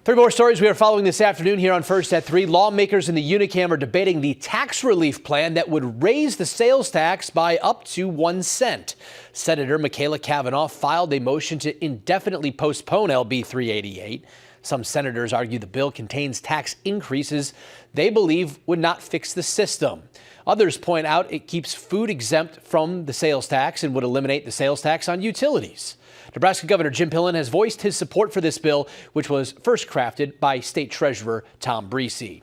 Three more stories we are following this afternoon here on First at 3. Lawmakers in the Unicam are debating the tax relief plan that would raise the sales tax by up to 1 cent. Senator Michaela Cavanaugh filed a motion to indefinitely postpone LB 388. Some senators argue the bill contains tax increases they believe would not fix the system. Others point out it keeps food exempt from the sales tax and would eliminate the sales tax on utilities. Nebraska Governor Jim Pillen has voiced his support for this bill, which was first crafted by State Treasurer Tom Breese.